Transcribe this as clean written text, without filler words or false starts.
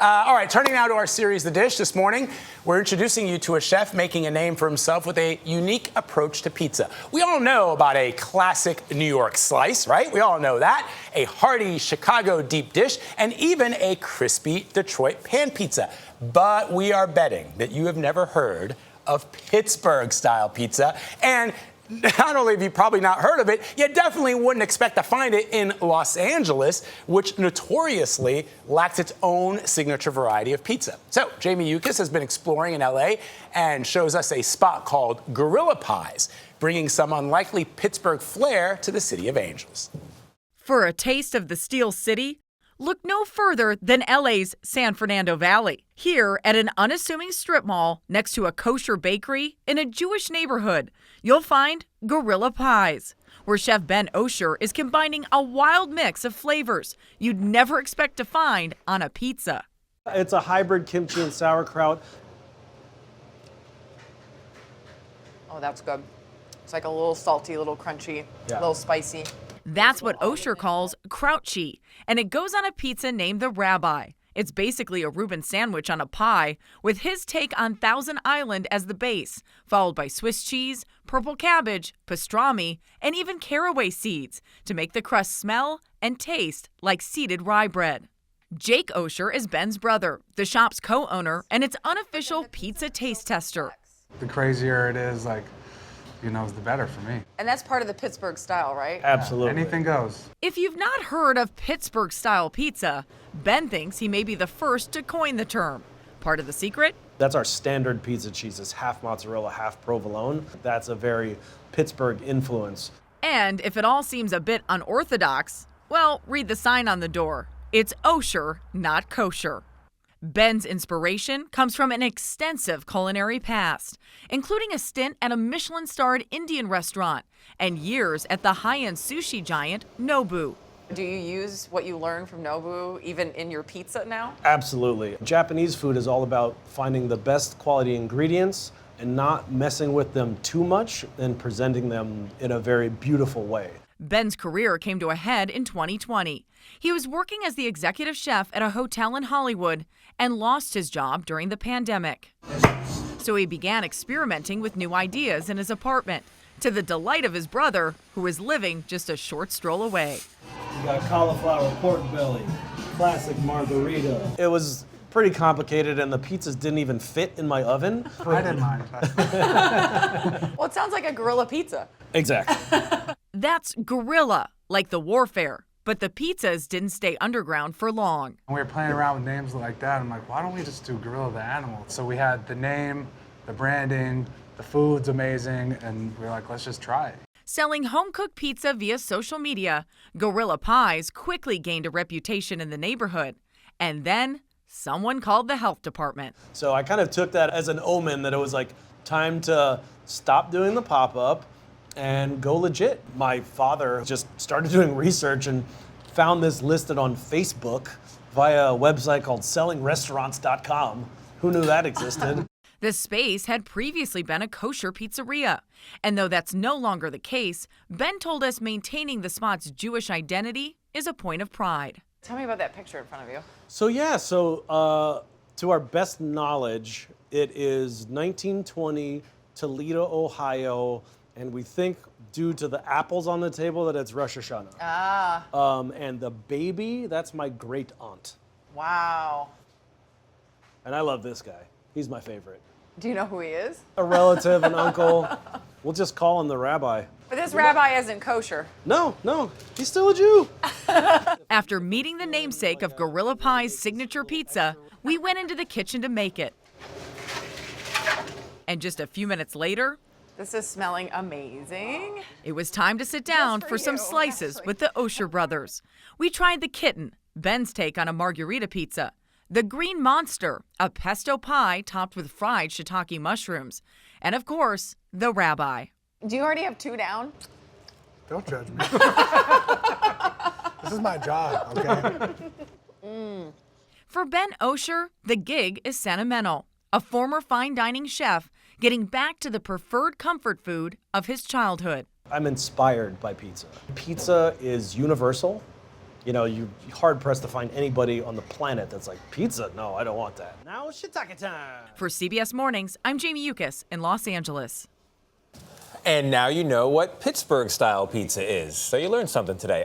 All right, turning now to our series, The Dish. This morning, we're introducing you to a chef making a name for himself with a unique approach to pizza. We all know about a classic New York slice, right? We all know that. A hearty Chicago deep dish, and even a crispy Detroit pan pizza. But we are betting that you have never heard of Pittsburgh-style pizza. And not only have you probably not heard of it, you definitely wouldn't expect to find it in Los Angeles, which notoriously lacks its own signature variety of pizza. So Jamie Yuccas has been exploring in LA and shows us a spot called Gorilla Pies, bringing some unlikely Pittsburgh flair to the City of Angels. For a taste of the Steel City, look no further than LA's San Fernando Valley. Here at an unassuming strip mall next to a kosher bakery in a Jewish neighborhood, you'll find Gorilla Pies, where Chef Ben Osher is combining a wild mix of flavors you'd never expect to find on a pizza. It's a hybrid kimchi and sauerkraut. Oh, that's good. It's like a little salty, a little crunchy, a little spicy. That's what Osher calls krautchi, and it goes on a pizza named the Rabbi. It's basically a Reuben sandwich on a pie with his take on Thousand Island as the base, followed by Swiss cheese, purple cabbage, pastrami, and even caraway seeds to make the crust smell and taste like seeded rye bread. Jake Osher is Ben's brother, the shop's co-owner, and its unofficial pizza taste tester. The crazier it is, the better for me. And that's part of the Pittsburgh style, right? Absolutely. Anything goes. If you've not heard of Pittsburgh-style pizza, Ben thinks he may be the first to coin the term. Part of the secret? That's our standard pizza cheese. It's half mozzarella, half provolone. That's a very Pittsburgh influence. And if it all seems a bit unorthodox, well, read the sign on the door. It's Osher, not kosher. Ben's inspiration comes from an extensive culinary past, including a stint at a Michelin-starred Indian restaurant and years at the high-end sushi giant Nobu. Do you use what you learned from Nobu even in your pizza now? Absolutely. Japanese food is all about finding the best quality ingredients and not messing with them too much and presenting them in a very beautiful way. Ben's career came to a head in 2020. He was working as the executive chef at a hotel in Hollywood and lost his job during the pandemic. So he began experimenting with new ideas in his apartment, to the delight of his brother, who was living just a short stroll away. You got cauliflower pork belly, classic margarita. It was pretty complicated, and the pizzas didn't even fit in my oven. I didn't mind. Well, it sounds like a gorilla pizza. Exactly. That's guerrilla, like the warfare. But the pizzas didn't stay underground for long. We were playing around with names like that. I'm like, why don't we just do Gorilla the Animal? So we had the name, the branding, the food's amazing, and we were like, let's just try it. Selling home-cooked pizza via social media, Gorilla Pies quickly gained a reputation in the neighborhood. And then someone called the health department. So I kind of took that as an omen that it was like time to stop doing the pop-up and go legit. My father just started doing research and found this listed on Facebook via a website called sellingrestaurants.com. Who knew that existed? The space had previously been a kosher pizzeria. And though that's no longer the case, Ben told us maintaining the spot's Jewish identity is a point of pride. Tell me about that picture in front of you. So to our best knowledge, it is 1920 Toledo, Ohio, and we think due to the apples on the table that it's Rosh Hashanah. And the baby, that's my great aunt. Wow. And I love this guy. He's my favorite. Do you know who he is? A relative, an uncle. We'll just call him the rabbi. But this rabbi isn't kosher. No, he's still a Jew. After meeting the namesake of Gorilla Pie's signature pizza, we went into the kitchen to make it. And just a few minutes later, This is smelling amazing. it was time to sit down for some you, slices actually. with the Osher brothers. We tried the kitten, Ben's take on a margarita pizza, the Green Monster, a pesto pie topped with fried shiitake mushrooms, and of course, the Rabbi. Do you already have two down? Don't judge me. This is my job, okay? For Ben Osher, the gig is sentimental. A former fine dining chef getting back to the preferred comfort food of his childhood. I'm inspired by pizza. Pizza is universal. You know, you're hard pressed to find anybody on the planet that's like, pizza? No, I don't want that. Now it's shiitake time. For CBS Mornings, I'm Jamie Yuccas in Los Angeles. And now you know what Pittsburgh-style pizza is. So you learned something today.